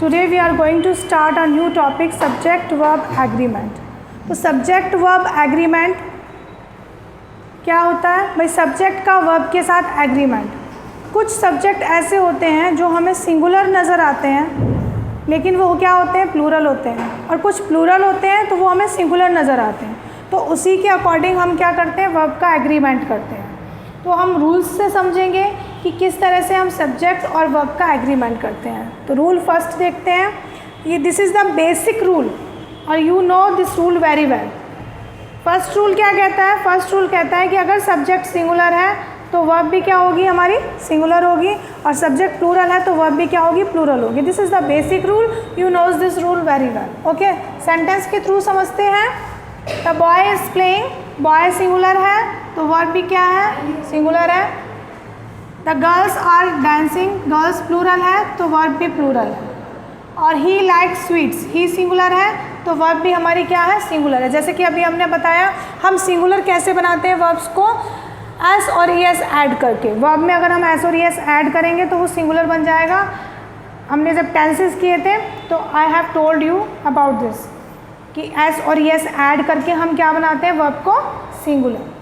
Today we are going to start a new topic, subject verb agreement. तो subject verb agreement क्या होता है भाई? सब्जेक्ट का वर्ब के साथ एग्रीमेंट. कुछ सब्जेक्ट ऐसे होते हैं जो हमें सिंगुलर नज़र आते हैं लेकिन वो क्या होते हैं? प्लूरल होते हैं. और कुछ प्लूरल होते हैं तो वो हमें सिंगुलर नज़र आते हैं. तो उसी के अकॉर्डिंग हम क्या करते हैं? वर्ब का एग्रीमेंट करते हैं. तो हम रूल्स से समझेंगे कि किस तरह से हम सब्जेक्ट और वर्ब का एग्रीमेंट करते हैं. तो रूल फर्स्ट देखते हैं. ये this is the basic rule और you know this rule very well. First rule क्या कहता है? फर्स्ट रूल कहता है कि अगर सब्जेक्ट सिंगुलर है तो वर्ब भी क्या होगी? हमारी सिंगुलर होगी. और सब्जेक्ट प्लूरल है तो वर्ब भी क्या होगी? प्लूरल होगी. This is the basic rule. You knows this rule very well. Okay, sentence के थ्रू समझते हैं. The boy is playing. Boy singular है तो वर्ब भी क्या है? सिंगुलर है. The girls are dancing. Girls plural है तो वर्ब भी प्लूरल है. और he likes sweets. He singular है तो वर्ब भी हमारी क्या है? सिंगुलर है. जैसे कि अभी हमने बताया हम सिंगुलर कैसे बनाते हैं वर्ब्स को? एस और ई एस ऐड करके. वर्ब में अगर हम एस और ई एस ऐड करेंगे तो वो सिंगुलर बन जाएगा. हमने जब टेंसेस किए थे तो I have told you about this कि एस और ई एस ऐड करके हम क्या बनाते हैं? वर्ब को singular.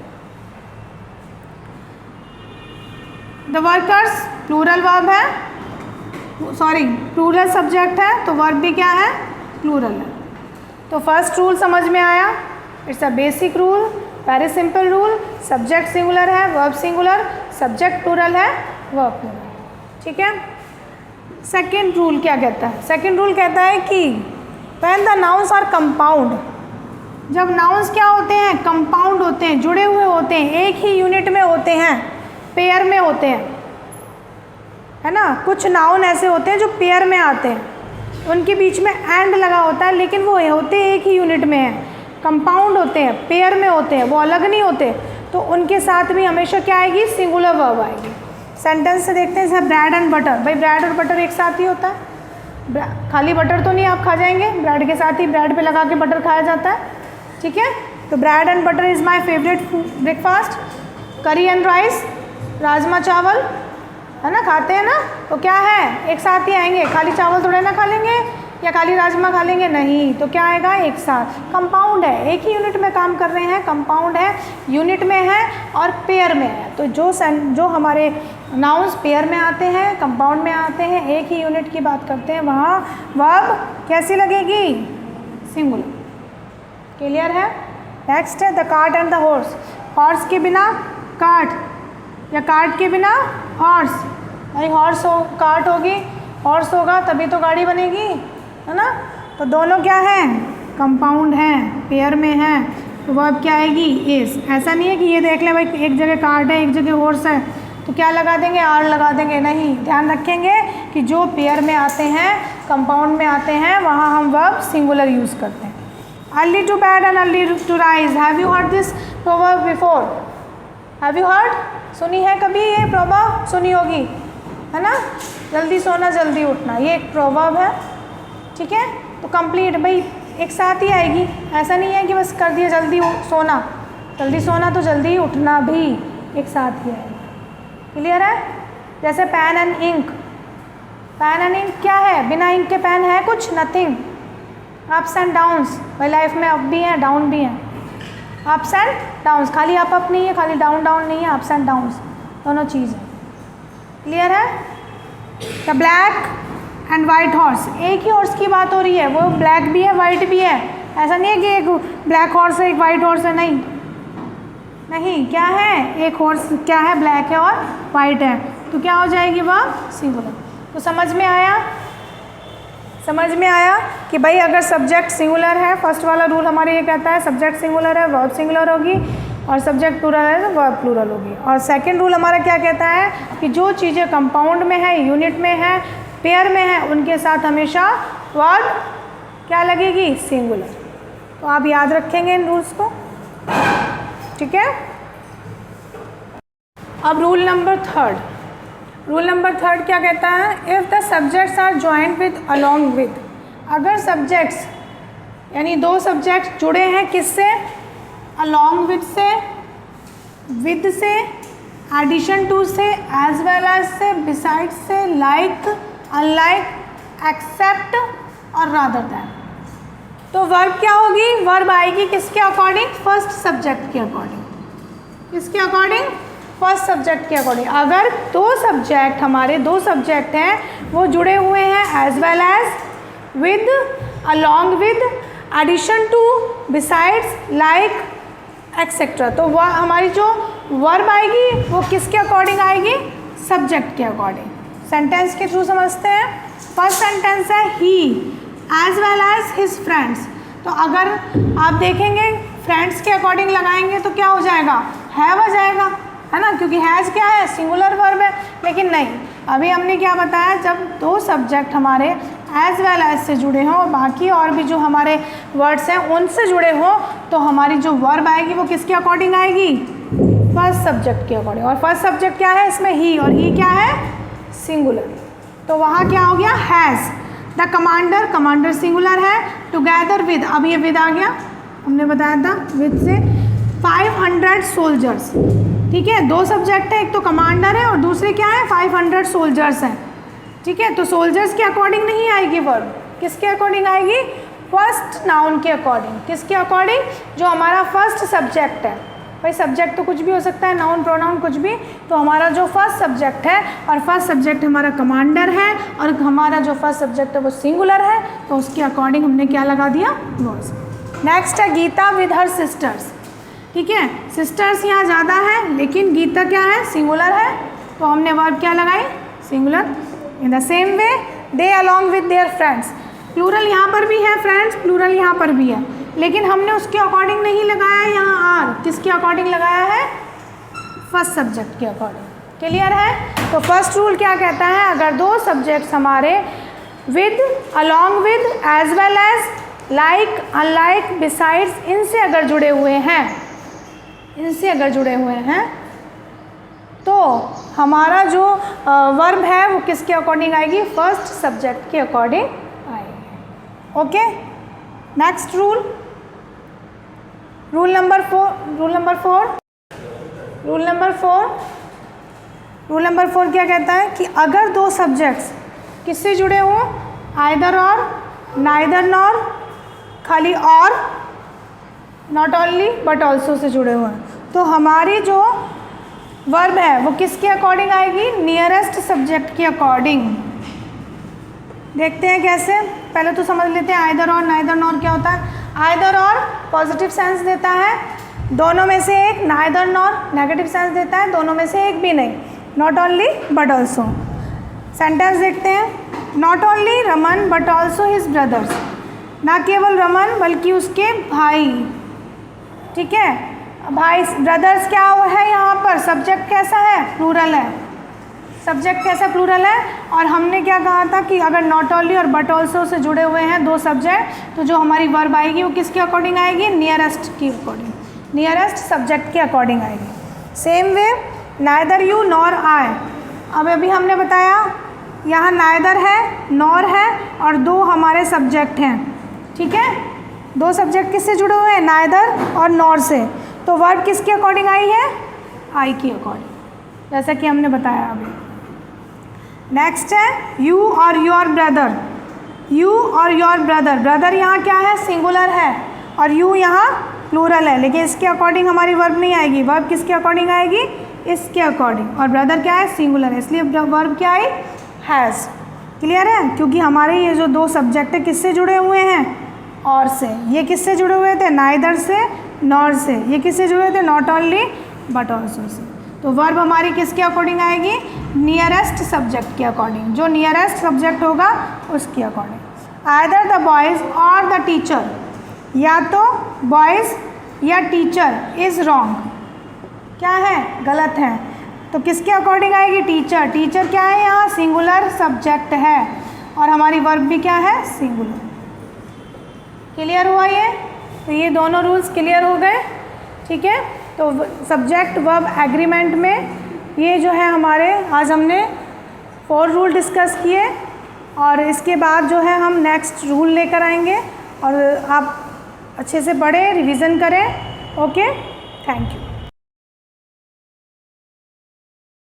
The workers plural verb है, सॉरी प्लूरल सब्जेक्ट है तो वर्ब भी क्या है? प्लूरल है. तो फर्स्ट रूल समझ में आया. It's a basic rule, very simple rule. Subject singular है, वर्ब सिंगुलर. सब्जेक्ट प्लूरल है, वर्ब प्लूरल. ठीक है. सेकेंड रूल क्या कहता है? सेकेंड रूल कहता है कि when the nouns are compound. जब नाउन्स क्या होते हैं? कंपाउंड होते हैं, जुड़े हुए होते हैं, एक ही यूनिट में होते हैं, पेयर में होते हैं, है ना. कुछ नाउन ऐसे होते हैं जो पेयर में आते हैं, उनके बीच में एंड लगा होता है लेकिन वो होते एक ही यूनिट में हैं. कंपाउंड होते हैं, पेयर में होते हैं, वो अलग नहीं होते. तो उनके साथ भी हमेशा क्या आएगी? सिंगुलर वर्ब आएगी. सेंटेंस से देखते हैं जैसे ब्रेड एंड बटर. भाई ब्रेड और बटर एक साथ ही होता है. खाली बटर तो नहीं आप खा जाएंगे, ब्रेड के साथ ही ब्रेड पे लगा के बटर खाया जाता है. ठीक है. तो bread and butter is my favourite breakfast. करी एंड राइस, राजमा चावल, है ना, खाते हैं ना. तो क्या है? एक साथ ही आएंगे. खाली चावल थोड़े ना खा लेंगे या खाली राजमा खा लेंगे, नहीं. तो क्या आएगा? एक साथ. कंपाउंड है, एक ही यूनिट में काम कर रहे हैं. कंपाउंड है, यूनिट में है और पेयर में है. तो जो हमारे नाउन्स पेयर में आते हैं, कंपाउंड में आते हैं, एक ही यूनिट की बात करते हैं, वहाँ वर्ब कैसी लगेगी? सिंगुलर. क्लियर है. नेक्स्ट है the cart and the horse. Horse के बिना कार्ट या कार्ट के बिना हॉर्स. भाई हॉर्स हो, कार्ट होगी, हॉर्स होगा तभी तो गाड़ी बनेगी, है ना. तो दोनों क्या हैं? कंपाउंड हैं, पेयर में हैं. तो वर्ब क्या आएगी? इज. ऐसा नहीं है कि ये देख लें भाई एक जगह कार्ट है एक जगह हॉर्स है तो क्या लगा देंगे? आर लगा देंगे. नहीं, ध्यान रखेंगे कि जो पेयर में आते हैं, कंपाउंड में आते हैं, वहाँ हम वर्ब सिंगुलर यूज़ करते हैं. Early to bed and early to rise. Have you heard this proverb before? Have you heard? सुनी है कभी ये प्रोवर्ब? सुनी होगी, है ना. जल्दी सोना जल्दी उठना, ये एक प्रोवर्ब है. ठीक है. तो कंप्लीट भाई एक साथ ही आएगी. ऐसा नहीं है कि बस कर दिया जल्दी सोना. जल्दी सोना तो जल्दी उठना भी एक साथ ही आएगा. क्लियर है. जैसे pen and ink. Pen and ink क्या है? बिना इंक के पेन है कुछ? नथिंग. Ups and downs. भाई लाइफ में अप भी हैं डाउन भी हैं. अप्स एंड डाउन्स, खाली अप नहीं है, खाली डाउन डाउन नहीं है, अप्स एंड डाउन्स दोनों चीज़ है. क्लियर है. The black and white horse. एक ही हॉर्स की बात हो रही है, वो ब्लैक भी है वाइट भी है. ऐसा नहीं है कि एक ब्लैक हॉर्स है एक वाइट हॉर्स है. नहीं नहीं, क्या है? एक हॉर्स क्या है? ब्लैक है और वाइट है. तो क्या हो जाएगी? वह सिंगुलर. तो समझ में आया? समझ में आया कि भाई अगर सब्जेक्ट सिंगुलर है, फर्स्ट वाला रूल हमारे ये कहता है सब्जेक्ट सिंगुलर है, वर्ब सिंगुलर होगी. और सब्जेक्ट प्लूरल है तो वर्ब प्लूरल होगी. और सेकंड रूल हमारा क्या कहता है कि जो चीज़ें कंपाउंड में है, यूनिट में है, पेयर में है, उनके साथ हमेशा वर्ब क्या लगेगी? सिंगुलर. तो आप याद रखेंगे इन रूल्स को. ठीक है. अब rule number third. Rule number third क्या कहता है? If the subjects are joint with along with. अगर सब्जेक्ट्स यानी दो सब्जेक्ट्स जुड़े हैं किससे? अलॉन्ग विद से, विद से, एडिशन टू से, एज वेल एज से, बिसाइड से, लाइक, अनलाइक, एक्सेप्ट और रादर दैन। तो वर्ब क्या होगी, वर्ब आएगी किसके अकॉर्डिंग, फर्स्ट सब्जेक्ट के अकॉर्डिंग। किसके अकॉर्डिंग, फर्स्ट सब्जेक्ट के अकॉर्डिंग। अगर दो सब्जेक्ट, हमारे दो सब्जेक्ट हैं वो जुड़े हुए हैं as well as, with, along with, addition to, besides, like, etcetera, तो वह हमारी जो वर्ब आएगी वो किसके अकॉर्डिंग आएगी, सब्जेक्ट के अकॉर्डिंग। सेंटेंस के थ्रू समझते हैं। फर्स्ट सेंटेंस है he as well as his friends. तो अगर आप देखेंगे फ्रेंड्स के अकॉर्डिंग लगाएंगे तो क्या हो जाएगा, हैव आ जाएगा, है ना, क्योंकि हैज़ क्या है, सिंगुलर वर्ब है। लेकिन नहीं, अभी हमने क्या बताया, जब दो सब्जेक्ट हमारे एज वेल एज से जुड़े हों और बाकी और भी जो हमारे वर्ड्स हैं उनसे जुड़े हों, तो हमारी जो वर्ब आएगी वो किसके अकॉर्डिंग आएगी, फर्स्ट सब्जेक्ट के अकॉर्डिंग। और फर्स्ट सब्जेक्ट क्या है इसमें, ही, और ही क्या है, सिंगुलर। तो वहाँ क्या हो गया, has. The commander, commander singular है। टुगेदर विद, अब ये विद आ गया, हमने बताया था विद से 500 सोल्जर्स। ठीक है, दो सब्जेक्ट है, एक तो कमांडर है और दूसरे क्या है, 500 सोल्जर्स हैं। ठीक है, तो सोल्जर्स के अकॉर्डिंग नहीं आएगी वर्ब, किसके अकॉर्डिंग आएगी, फर्स्ट नाउन के अकॉर्डिंग। किसके अकॉर्डिंग, जो हमारा फर्स्ट सब्जेक्ट है। भाई सब्जेक्ट तो कुछ भी हो सकता है, नाउन प्रोनाउन कुछ भी, तो हमारा जो फर्स्ट सब्जेक्ट है, और फर्स्ट सब्जेक्ट हमारा कमांडर है, और हमारा जो फर्स्ट सब्जेक्ट है वो सिंगुलर है, तो उसके अकॉर्डिंग हमने क्या लगा दिया, वॉज। नेक्स्ट है गीता विद हर सिस्टर्स। ठीक है, सिस्टर्स यहाँ ज़्यादा है, लेकिन गीता क्या है, सिंगुलर है, तो हमने वर्ब क्या लगाई, singular. In the same way they along with their friends. Plural यहाँ पर भी है फ्रेंड्स, प्लूरल यहाँ पर भी है, लेकिन हमने उसके अकॉर्डिंग नहीं लगाया है यहाँ आर, किसके अकॉर्डिंग लगाया है, फर्स्ट सब्जेक्ट के अकॉर्डिंग। क्लियर है। तो फर्स्ट रूल क्या कहता है, अगर दो सब्जेक्ट्स हमारे with, along with, as well as, like, unlike, besides, इनसे अगर जुड़े हुए हैं, इनसे अगर जुड़े हुए हैं, तो हमारा जो वर्ब है वो किसके अकॉर्डिंग आएगी, फर्स्ट सब्जेक्ट के अकॉर्डिंग आएगी। Okay, next rule, rule number four क्या कहता है कि अगर दो सब्जेक्ट्स किससे जुड़े हों, आइदर और, नाइदर नॉर, खाली और, not only but also say जुड़े हुए हैं, तो हमारी जो वर्ब है वो किसके अकॉर्डिंग आएगी, नियरेस्ट सब्जेक्ट के अकॉर्डिंग। देखते हैं कैसे, पहले तो समझ लेते हैं आइदर और, नाइदर नॉर क्या होता है। आइदर और पॉजिटिव सेंस देता है, दोनों में से एक, नाइदर नॉर नेगेटिव सेंस देता है, दोनों में से एक भी नहीं, not only but also. Sentence देखते हैं, not only Raman but also his brothers. ना केवल रमन बल्कि उसके भाई। ठीक है, भाई, ब्रदर्स क्या है यहाँ पर, सब्जेक्ट कैसा है, प्लूरल है, सब्जेक्ट कैसा प्लूरल है। और हमने क्या कहा था कि अगर नॉट ओनली और बट ऑल्सो से जुड़े हुए हैं दो सब्जेक्ट, तो जो हमारी वर्ब आएगी वो किसके अकॉर्डिंग आएगी, नियरेस्ट के अकॉर्डिंग, नियरेस्ट सब्जेक्ट के अकॉर्डिंग आएगी। Same way neither you nor I. अब अभी हमने बताया यहाँ नाइदर है, नॉर है, और दो हमारे सब्जेक्ट हैं। ठीक है, दो सब्जेक्ट किससे जुड़े हुए हैं, नाइदर और नॉर से, तो वर्ब किसके अकॉर्डिंग आई है, आई के अकॉर्डिंग, जैसा कि हमने बताया अभी। नेक्स्ट है यू और योर ब्रदर। यू और योर ब्रदर, ब्रदर यहाँ क्या है, सिंगुलर है, और यू यहाँ प्लूरल है, लेकिन इसके अकॉर्डिंग हमारी वर्ब नहीं आएगी। वर्ब किसके अकॉर्डिंग आएगी, इसके अकॉर्डिंग, और ब्रदर क्या है, सिंगुलर है, इसलिए वर्ब क्या आई, हैज़। क्लियर है, क्योंकि हमारे ये जो दो सब्जेक्ट है किससे जुड़े हुए हैं, और से। ये किससे जुड़े हुए थे, नाइदर से, नॉर से। ये किससे जुड़े थे, not only but also say. तो वर्ब हमारी किसके अकॉर्डिंग आएगी, नियरेस्ट सब्जेक्ट के अकॉर्डिंग, जो नियरेस्ट सब्जेक्ट होगा उसके अकॉर्डिंग। आइदर द बॉयज़ और द टीचर, या तो बॉयज़ या टीचर इज़ रॉन्ग, क्या है, गलत है, तो किसके अकॉर्डिंग आएगी, टीचर। टीचर क्या है यहाँ, सिंगुलर सब्जेक्ट है, और हमारी वर्ब भी क्या है, सिंगुलर। क्लियर हुआ ये, तो ये दोनों रूल्स क्लियर हो गए। ठीक है, तो सब्जेक्ट वर्ब एग्रीमेंट में ये जो है हमारे आज हमने 4 रूल डिस्कस किए, और इसके बाद जो है हम नेक्स्ट रूल लेकर आएंगे, और आप अच्छे से पढ़ें, रिवीजन करें। Okay, thank you.